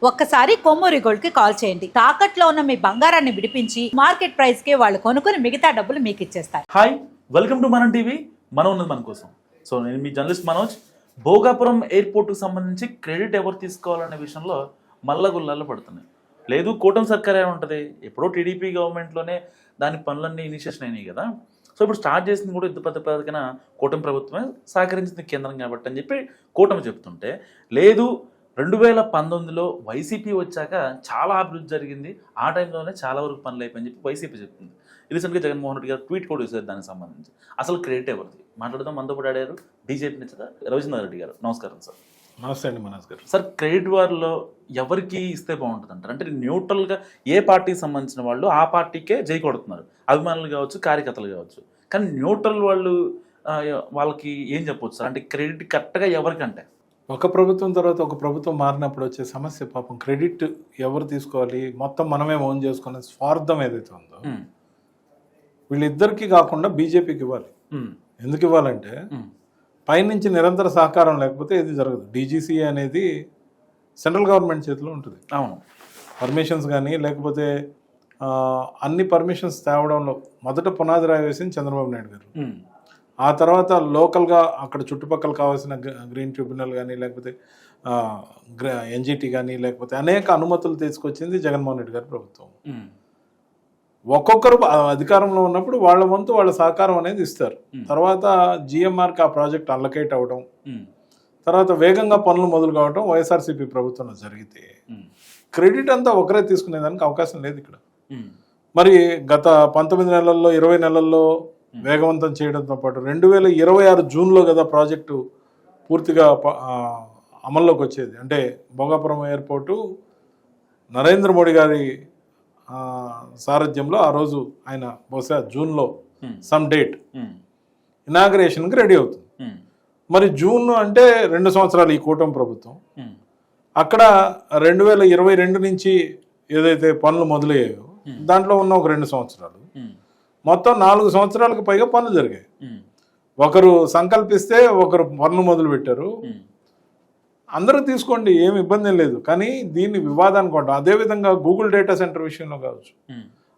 ఒక్కసారి కొమ్మూరి గోల్డ్ కి కాల్ చేయండి. తాకట్లో ఉన్న మీ బంగారాన్ని విడిపించి మార్కెట్ ప్రైస్ కి వాళ్ళు కొనుక్కుని మిగతా డబ్బులు మీకు ఇచ్చేస్తారు. హాయ్, వెల్కమ్ టు మనం టీవీ. మనం ఉన్నది మన కోసం. సో నేను మీ జర్నలిస్ట్ మనోజ్. భోగాపురం ఎయిర్పోర్ట్కి సంబంధించి క్రెడిట్ ఎవరు తీసుకోవాలనే విషయంలో మల్లగుల్లాలు పడుతున్నాయి. లేదు కూటమి సర్కారే ఉంటుంది, ఎప్పుడో టీడీపీ గవర్నమెంట్లోనే దాని పనులన్నీ ఇనిషియేషన్ అయినాయి కదా. సో ఇప్పుడు స్టార్ట్ చేసింది కూడా పెద్ద పథకన కూటమి ప్రభుత్వమే సహకరించింది కేంద్రం కాబట్టి అని చెప్పి కూటమి చెప్తుంటే, లేదు 2019లో వైసీపీ వచ్చాక చాలా అభివృద్ధి జరిగింది, ఆ టైంలోనే చాలా వరకు పనులు అయిపోయి చెప్పి వైసీపీ చెప్తుంది. రీసెంట్గా జగన్మోహన్ రెడ్డి గారు ట్వీట్ కూడా వేశారు దానికి సంబంధించి. అసలు క్రెడిట్ ఎవరిది మాట్లాడదాం. మనతో పాటు ఆడారు బీజేపీ నేత రవిచంద్ర రెడ్డి గారు. నమస్కారం సార్. నమస్తే అండి మనోజ్ గారు. సార్, క్రెడిట్ వారిలో ఎవరికి ఇస్తే బాగుంటుంది అంటారు? అంటే న్యూట్రల్గా ఏ పార్టీకి సంబంధించిన వాళ్ళు ఆ పార్టీకే జై కొడుతున్నారు, అభిమానులు కావచ్చు, కార్యకర్తలు కావచ్చు. కానీ న్యూట్రల్ వాళ్ళు వాళ్ళకి ఏం చెప్పవచ్చు సార్? అంటే క్రెడిట్ కరెక్ట్గా ఎవరికంటే ఒక ప్రభుత్వం తర్వాత ఒక ప్రభుత్వం మారినప్పుడు వచ్చే సమస్య, పాపం క్రెడిట్ ఎవరు తీసుకోవాలి, మొత్తం మనమే ఓన్ చేసుకునే స్వార్థం ఏదైతే ఉందో వీళ్ళిద్దరికీ కాకుండా బీజేపీకి ఇవ్వాలి. ఎందుకు ఇవ్వాలంటే పైనుంచి నిరంతర సహకారం లేకపోతే ఇది జరగదు. డీజీసీ అనేది సెంట్రల్ గవర్నమెంట్ చేతిలో ఉంటుంది. అవును, పర్మిషన్స్ కానీ లేకపోతే అన్ని పర్మిషన్స్ తేవడంలో మొదట పునాది రాయి వేసింది చంద్రబాబు నాయుడు గారు. ఆ తర్వాత లోకల్గా అక్కడ చుట్టుపక్కల కావాల్సిన గ్రీన్ ట్రిబ్యునల్ కానీ లేకపోతే ఎన్జిటి కానీ లేకపోతే అనేక అనుమతులు తీసుకొచ్చింది జగన్మోహన్ రెడ్డి గారి ప్రభుత్వం. ఒక్కొక్కరు అధికారంలో ఉన్నప్పుడు వాళ్ళ వంతు వాళ్ళ సహకారం అనేది ఇస్తారు. తర్వాత జిఎంఆర్కి ఆ ప్రాజెక్ట్ అల్లకేట్ అవ్వడం, తర్వాత వేగంగా పనులు మొదలు కావడం వైఎస్ఆర్సీపీ ప్రభుత్వంలో జరిగితే క్రెడిట్ అంతా ఒకరే తీసుకునేదానికి అవకాశం లేదు ఇక్కడ. మరి గత 19 నెలల్లో 20 నెలల్లో వేగవంతం చేయడంతో పాటు 2026 జూన్లో కదా ప్రాజెక్టు పూర్తిగా అమల్లోకి వచ్చేది. అంటే భోగాపురం ఎయిర్పోర్టు నరేంద్ర మోడీ గారి సారథ్యంలో ఆ రోజు ఆయన బహుశా జూన్లో సమ్ డేట్ ఇనాగరేషన్కి రెడీ అవుతుంది. మరి జూన్ అంటే 2 సంవత్సరాలు ఈ కూటమి ప్రభుత్వం. అక్కడ 2022 నుంచి ఏదైతే పనులు మొదలయ్యాయో దాంట్లో ఉన్న ఒక 2 సంవత్సరాలు, మొత్తం 4 సంవత్సరాలకు పైగా పనులు జరిగాయి. ఒకరు సంకల్పిస్తే ఒకరు పనులు మొదలు పెట్టారు. అందరూ తీసుకోండి, ఏమి ఇబ్బంది లేదు. కానీ దీన్ని వివాదానికి ఉంటాం. అదేవిధంగా గూగుల్ డేటా సెంటర్ విషయంలో కావచ్చు,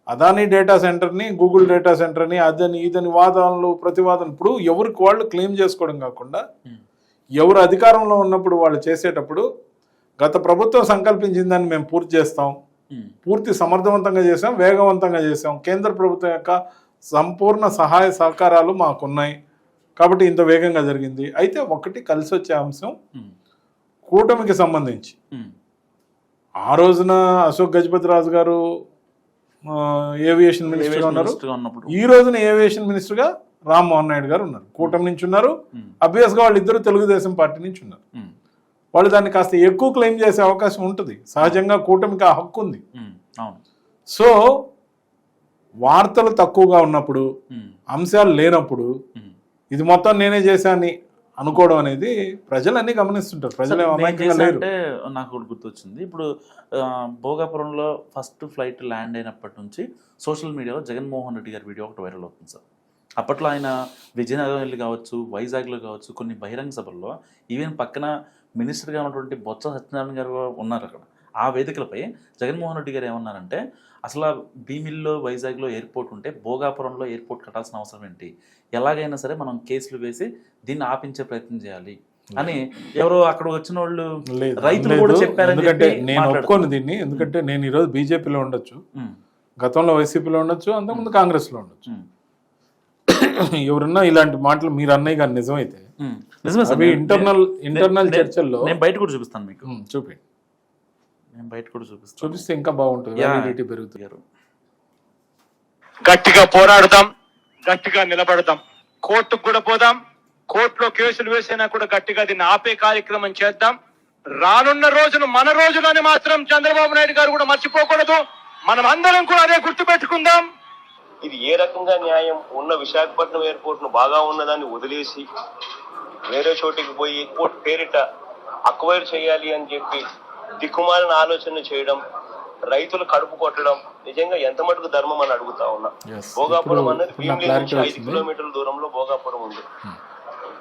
అదానీ డేటా సెంటర్ని గూగుల్ డేటా సెంటర్ని అదని ఇదని వాదనలు ప్రతివాదన. ఇప్పుడు ఎవరికి వాళ్ళు క్లెయిమ్ చేసుకోవడం కాకుండా ఎవరు అధికారంలో ఉన్నప్పుడు వాళ్ళు చేసేటప్పుడు గత ప్రభుత్వం సంకల్పించిన దాన్ని మేము పూర్తి చేస్తాం, పూర్తి సమర్థవంతంగా చేసాం, వేగవంతంగా చేసాం, కేంద్ర ప్రభుత్వం యొక్క సంపూర్ణ సహాయ సహకారాలు మాకున్నాయి కాబట్టి ఇంత వేగంగా జరిగింది. అయితే ఒకటి కలిసి వచ్చే అంశం కూటమికి సంబంధించి ఆ రోజున అశోక్ గజపతి రాజు గారు ఏవియేషన్ మినిస్టర్గా ఉన్నారు, ఈ రోజున ఏవియేషన్ మినిస్టర్గా రామ్మోహన్ నాయుడు గారు ఉన్నారు. కూటమి నుంచి ఉన్నారు. అబ్వియస్గా వాళ్ళిద్దరూ తెలుగుదేశం పార్టీ నుంచి ఉన్నారు. వాళ్ళు దాన్ని కాస్త ఎక్కువ క్లెయిమ్ చేసే అవకాశం ఉంటుంది. సహజంగా కూటమికి ఆ హక్కు ఉంది. సో వార్తలు తక్కువగా ఉన్నప్పుడు, అంశాలు లేనప్పుడు ఇది మొత్తం నేనే చేశాను అనుకోవడం అనేది ప్రజలు అన్ని గమనిస్తుంటారు. ప్రజలు అంటే నాకు గుర్తొచ్చింది, ఇప్పుడు భోగాపురంలో ఫస్ట్ ఫ్లైట్ ల్యాండ్ అయినప్పటి నుంచి సోషల్ మీడియాలో జగన్మోహన్ రెడ్డి గారి వీడియో ఒకటి వైరల్ అవుతుంది సార్. అప్పట్లో ఆయన విజయనగరం కావచ్చు, వైజాగ్లో కావచ్చు, కొన్ని బహిరంగ సభల్లో ఈవెన్ పక్కన మినిస్టర్గా ఉన్నటువంటి బొత్స సత్యనారాయణ గారు ఉన్నారు అక్కడ. ఆ వేదికలపై జగన్మోహన్ రెడ్డి గారు ఏమన్నారంటే, అసలు భీమిల్లో వైజాగ్లో ఎయిర్పోర్ట్ ఉంటే భోగాపురంలో ఎయిర్పోర్ట్ కట్టాల్సిన అవసరం ఏంటి, ఎలాగైనా సరే మనం కేసులు వేసి దీన్ని ఆపించే ప్రయత్నం చేయాలి అని ఎవరో అక్కడ వచ్చిన వాళ్ళు రైతులు కూడా చెప్పారు. ఎందుకంటే నేను ఒప్పుకోను దీన్ని. ఎందుకంటే నేను ఈరోజు బీజేపీలో ఉండొచ్చు, గతంలో వైసీపీలో ఉండొచ్చు, అంతకుముందు కాంగ్రెస్లో ఉండొచ్చు. ఎవరన్నా ఇలాంటి మాటలు మీరు అన్నయ్య కానీ నిజమైతే ఇంటర్నల్ చర్చల్లో నేను బయట కూడా చూపిస్తాను మీకు. చూపి నేను బయట కూడా చూపిస్తాను, చూపిస్తే ఇంకా బాగుంటుంది. పెరుగుతుంది. గట్టిగా పోరాడదాం, గట్టిగా నిలబడదాం, కోర్టుకు కూడా పోదాం, కోర్టులో కేసులు వేసినా కూడా గట్టిగా దీన్ని ఆపే కార్యక్రమం చేద్దాం. రానున్న రోజును మన రోజులని మాత్రం చంద్రబాబు నాయుడు గారు కూడా మర్చిపోకూడదు. మనం అందరం కూడా అదే గుర్తు పెట్టుకుందాం. ఇది ఏ రకంగా న్యాయం? ఉన్న విశాఖపట్నం ఎయిర్పోర్ట్ ను బాగా ఉన్నదాన్ని వదిలేసి వేరే చోటికి పోయి ఎయిర్పోర్ట్ పేరిట అక్వైర్ చేయాలి అని చెప్పి దిక్కుమాలిన ఆలోచన చేయడం, రైతులు కడుపు కొట్టడం నిజంగా ఎంత మటుకు ధర్మం అని అడుగుతా ఉన్నా. భోగాపురం అన్నది భీమిలి నుంచి 5 కిలోమీటర్ల దూరంలో భోగాపురం ఉంది.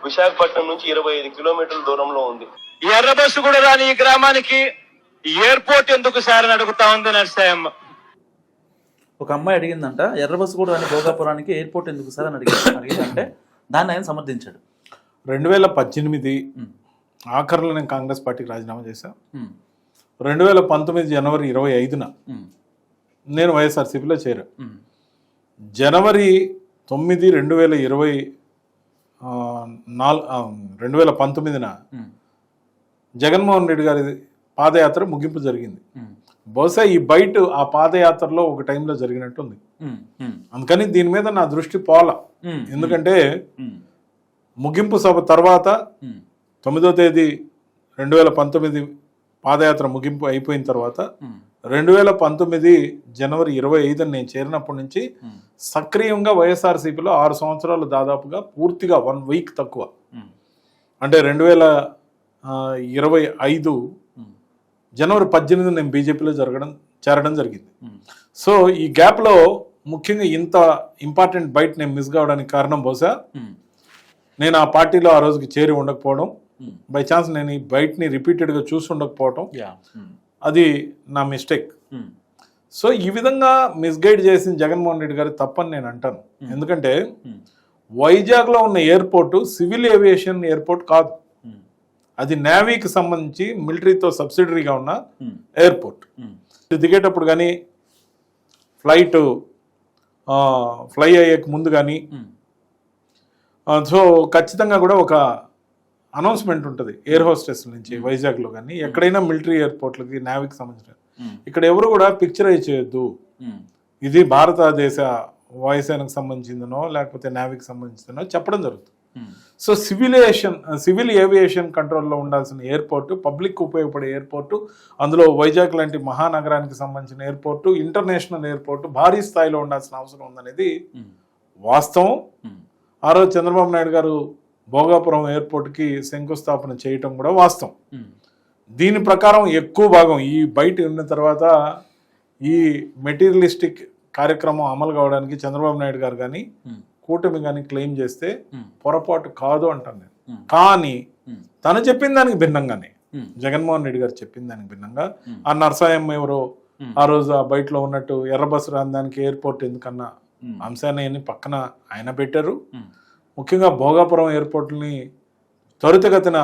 విశాఖపట్నం నుంచి 25 కిలోమీటర్ల దూరంలో ఉంది. ఎర్ర బస్సు కూడా రాని ఈ గ్రామానికి ఎయిర్పోర్ట్ ఎందుకు సార్ అని అడుగుతా ఉంది నర్సాయమ్మ. ఒక అమ్మాయి అడిగిందంట, ఎర్ర బస్సు కూడా అని భోగాపురానికి ఎయిర్పోర్ట్ ఎందుకు సార్ అని అడిగిందంటే దాన్ని ఆయన సమర్థించాడు. 2018 ఆఖరిలో నేను కాంగ్రెస్ పార్టీకి రాజీనామా చేశాను. 2019 జనవరి 25న నేను వైఎస్ఆర్సీపీలో చేరా. జనవరి 9, 2019న జగన్మోహన్ రెడ్డి గారి పాదయాత్ర ముగింపు జరిగింది. బహుశా ఈ బయట ఆ పాదయాత్రలో ఒక టైంలో జరిగినట్టుంది. అందుకని దీని మీద నా దృష్టి పోలా. ఎందుకంటే ముగింపు సభ తర్వాత 9వ తేదీ 2019 పాదయాత్ర ముగింపు అయిపోయిన తర్వాత 2019 జనవరి 25 నేను చేరినప్పటి నుంచి సక్రియంగా వైఎస్ఆర్సీపీలో 6 సంవత్సరాలు దాదాపుగా పూర్తిగా 1 వీక్ తక్కువ, అంటే 2025 జనవరి 18 నేను బీజేపీలో చేరడం జరిగింది. సో ఈ గ్యాప్లో ముఖ్యంగా ఇంత ఇంపార్టెంట్ బయట నేను మిస్ కావడానికి కారణం బహుశా నేను ఆ పార్టీలో ఆ రోజుకి చేరి ఉండకపోవడం, బై ఛాన్స్ నేను ఈ బయటని రిపీటెడ్గా చూసి ఉండకపోవడం, అది నా మిస్టేక్. సో ఈ విధంగా మిస్గైడ్ చేసిన జగన్మోహన్ రెడ్డి గారి తప్పని నేను అంటాను. ఎందుకంటే వైజాగ్లో ఉన్న ఎయిర్పోర్టు సివిల్ ఏవియేషన్ ఎయిర్పోర్ట్ కాదు, అది నేవీకి సంబంధించి మిలిటరీతో సబ్సిడరీగా ఉన్న ఎయిర్పోర్ట్. దిగేటప్పుడు కానీ ఫ్లై అయ్యేకి ముందు కానీ సో ఖచ్చితంగా కూడా ఒక అనౌన్స్మెంట్ ఉంటుంది ఎయిర్ హోస్టెస్ నుంచి వైజాగ్లో కానీ ఎక్కడైనా మిలిటరీ ఎయిర్పోర్ట్లకి నేవీకి సంబంధించిన. ఇక్కడ ఎవరు కూడా పిక్చరైజ్ చేయొద్దు ఇది భారతదేశ వాయుసేనకు సంబంధించిందనో లేకపోతే నేవీకి సంబంధించిందనో చెప్పడం జరుగుతుంది. సో సివిల్ ఏవియేషన్ కంట్రోల్లో ఉండాల్సిన ఎయిర్పోర్టు, పబ్లిక్ ఉపయోగపడే ఎయిర్పోర్టు, అందులో వైజాగ్ లాంటి మహానగరానికి సంబంధించిన ఎయిర్పోర్టు, ఇంటర్నేషనల్ ఎయిర్పోర్టు భారీ స్థాయిలో ఉండాల్సిన అవసరం ఉందనేది వాస్తవం. ఆ రోజు చంద్రబాబు నాయుడు గారు భోగాపురం ఎయిర్పోర్ట్కి శంకుస్థాపన చేయటం కూడా వాస్తవం. దీని ప్రకారం ఎక్కువ భాగం ఈ బయట ఉన్న తర్వాత ఈ మెటీరియలిస్టిక్ కార్యక్రమం అమలు కావడానికి చంద్రబాబు నాయుడు గారు కానీ కూటమి కానీ క్లెయిమ్ చేస్తే పొరపాటు కాదు అంటాను నేను. కానీ తను చెప్పిన దానికి భిన్నంగానే జగన్మోహన్ రెడ్డి గారు చెప్పిన దానికి భిన్నంగా ఆ నర్సాయమ్మ ఎవరో ఆ రోజు ఆ బయటలో ఉన్నట్టు ఎర్ర బస్సు రాందానికి ఎయిర్పోర్ట్ ఎందుకన్నా అంశాన్ని పక్కన ఆయన పెట్టారు. ముఖ్యంగా భోగాపురం ఎయిర్పోర్ట్ని త్వరితగతిన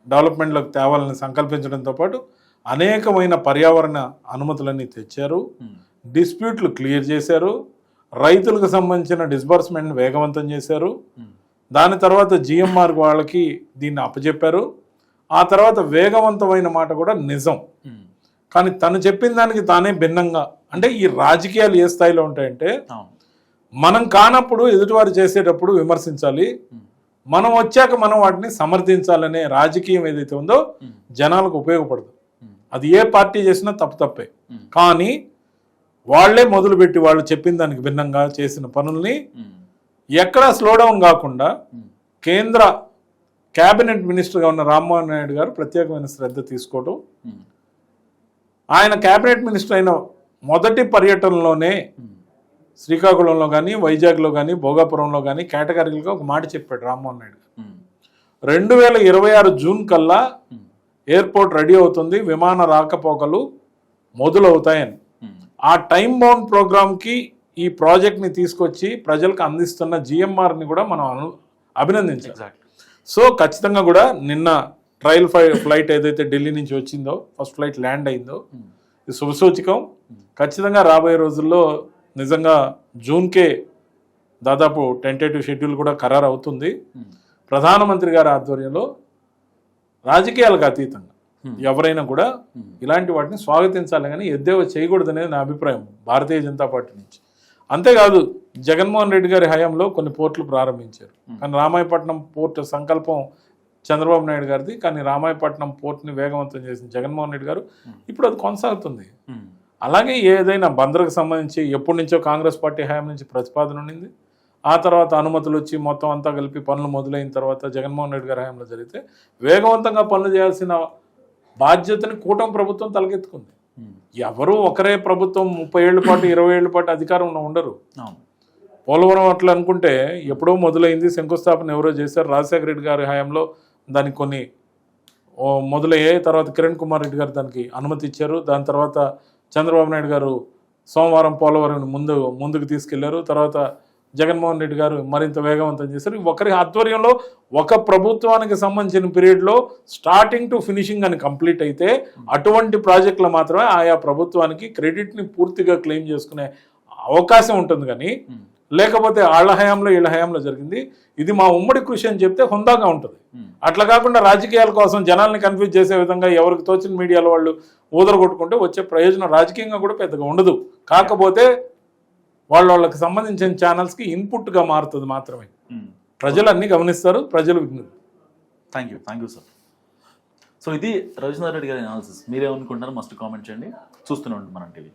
డెవలప్మెంట్లోకి తేవాలని సంకల్పించడంతో పాటు అనేకమైన పర్యావరణ అనుమతులన్నీ తెచ్చారు, డిస్ప్యూట్లు క్లియర్ చేశారు, రైతులకు సంబంధించిన డిస్బర్స్మెంట్ వేగవంతం చేశారు. దాని తర్వాత జిఎంఆర్ వాళ్ళకి దీన్ని అప్పచెప్పారు. ఆ తర్వాత వేగవంతమైన మాట కూడా నిజం. కానీ తను చెప్పిన దానికి తానే భిన్నంగా, అంటే ఈ రాజకీయాలు ఏ స్థాయిలో ఉంటాయంటే మనం కానప్పుడు ఎదుటివారు చేసేటప్పుడు విమర్శించాలి, మనం వచ్చాక మనం వాటిని సమర్థించాలనే రాజకీయం ఏదైతే ఉందో జనాలకు ఉపయోగపడదు. అది ఏ పార్టీ చేసినా తప్పే. కానీ వాళ్లే మొదలుపెట్టి వాళ్ళు చెప్పిన దానికి భిన్నంగా చేసిన పనుల్ని ఎక్కడా స్లో డౌన్ కాకుండా కేంద్ర కేబినెట్ మినిస్టర్గా ఉన్న రామ్మోహన్ నాయుడు గారు ప్రత్యేకమైన శ్రద్ధ తీసుకోవడం, ఆయన కేబినెట్ మినిస్టర్ అయిన మొదటి పర్యటనలోనే శ్రీకాకుళంలో కానీ వైజాగ్లో కానీ భోగాపురంలో కానీ కేటగిరీలుగా ఒక మాట చెప్పాడు రామ్మోహన్ నాయుడు గారు. 2026 జూన్ కల్లా ఎయిర్పోర్ట్ రెడీ అవుతుంది, విమాన రాకపోకలు మొదలవుతాయని. ఆ టైం బౌండ్ ప్రోగ్రామ్కి ఈ ప్రాజెక్ట్ని తీసుకొచ్చి ప్రజలకు అందిస్తున్న జిఎంఆర్ని కూడా మనం అభినందించాలి. సో ఖచ్చితంగా కూడా నిన్న ట్రయల్ ఫ్లైట్ ఏదైతే ఢిల్లీ నుంచి వచ్చిందో, ఫస్ట్ ఫ్లైట్ ల్యాండ్ అయిందో, ఇది శుభసూచకం. ఖచ్చితంగా రాబోయే రోజుల్లో నిజంగా జూన్కే దాదాపు టెంటేటివ్ షెడ్యూల్ కూడా ఖరారు అవుతుంది. ప్రధానమంత్రి గారి ఆధ్వర్యంలో రాజకీయాలకు అతీతంగా ఎవరైనా కూడా ఇలాంటి వాటిని స్వాగతించాలి, కానీ ఎద్దేవా చేయకూడదనేది నా అభిప్రాయం భారతీయ జనతా పార్టీ నుంచి. అంతేకాదు జగన్మోహన్ రెడ్డి గారి హయాంలో కొన్ని పోర్టులు ప్రారంభించారు, కానీ రామాయపట్నం పోర్టు సంకల్పం చంద్రబాబు నాయుడు గారిది, కానీ రామాయపట్నం పోర్టుని వేగవంతం చేసిన జగన్మోహన్ రెడ్డి గారు. ఇప్పుడు అది కొనసాగుతుంది. అలాగే ఏదైనా బందర్కు సంబంధించి ఎప్పటి నుంచో కాంగ్రెస్ పార్టీ హయాం నుంచి ప్రతిపాదన ఉండింది, ఆ తర్వాత అనుమతులు వచ్చి మొత్తం అంతా కలిపి పనులు మొదలైన తర్వాత జగన్మోహన్ రెడ్డి గారి హయాంలో జరిగితే వేగవంతంగా పనులు చేయాల్సిన బాధ్యతని కూటమి ప్రభుత్వం తలకెత్తుకుంది. ఎవరు ఒకరే ప్రభుత్వం 30 ఏళ్ల పాటు 20 ఏళ్ల పాటు అధికారంలో ఉండరు. పోలవరం అట్లా అనుకుంటే ఎప్పుడో మొదలైంది, శంకుస్థాపన ఎవరో చేశారు. రాజశేఖర రెడ్డి గారి హయాంలో దానికి కొన్ని మొదలయ్యాయి. తర్వాత కిరణ్ కుమార్ రెడ్డి గారు దానికి అనుమతి ఇచ్చారు. దాని తర్వాత చంద్రబాబు నాయుడు గారు సోమవారం పోలవరం ముందుకు తీసుకెళ్లారు. తర్వాత జగన్మోహన్ రెడ్డి గారు మరింత వేగవంతం చేశారు. ఒకరి ఆధ్వర్యంలో ఒక ప్రభుత్వానికి సంబంధించిన పీరియడ్లో స్టార్టింగ్ టు ఫినిషింగ్ అని కంప్లీట్ అయితే అటువంటి ప్రాజెక్టులు మాత్రమే ఆయా ప్రభుత్వానికి క్రెడిట్ని పూర్తిగా క్లెయిమ్ చేసుకునే అవకాశం ఉంటుంది. కానీ లేకపోతే వాళ్ళ హయాంలో వీళ్ళ హయాంలో జరిగింది, ఇది మా ఉమ్మడి కృషి అని చెప్తే హుందాగా ఉంటుంది. అట్లా కాకుండా రాజకీయాల కోసం జనాల్ని కన్ఫ్యూజ్ చేసే విధంగా ఎవరికి తోచిన మీడియాలో వాళ్ళు ఊదరగొట్టుకుంటే వచ్చే ప్రయోజనం రాజకీయంగా కూడా పెద్దగా ఉండదు. కాకపోతే వాళ్ళకి సంబంధించిన ఛానల్స్కి ఇన్పుట్గా మారుతుంది మాత్రమే. ప్రజలు అన్నీ గమనిస్తారు, ప్రజలు విఘ్నులు. Thank you sir. సో ఇది రవిచంద్ర రెడ్డి గారి అనాలిసిస్. మీరేమనుకుంటున్నారో మస్ట్ కామెంట్ చేయండి. చూస్తూనే ఉండండి మనం టీవీ.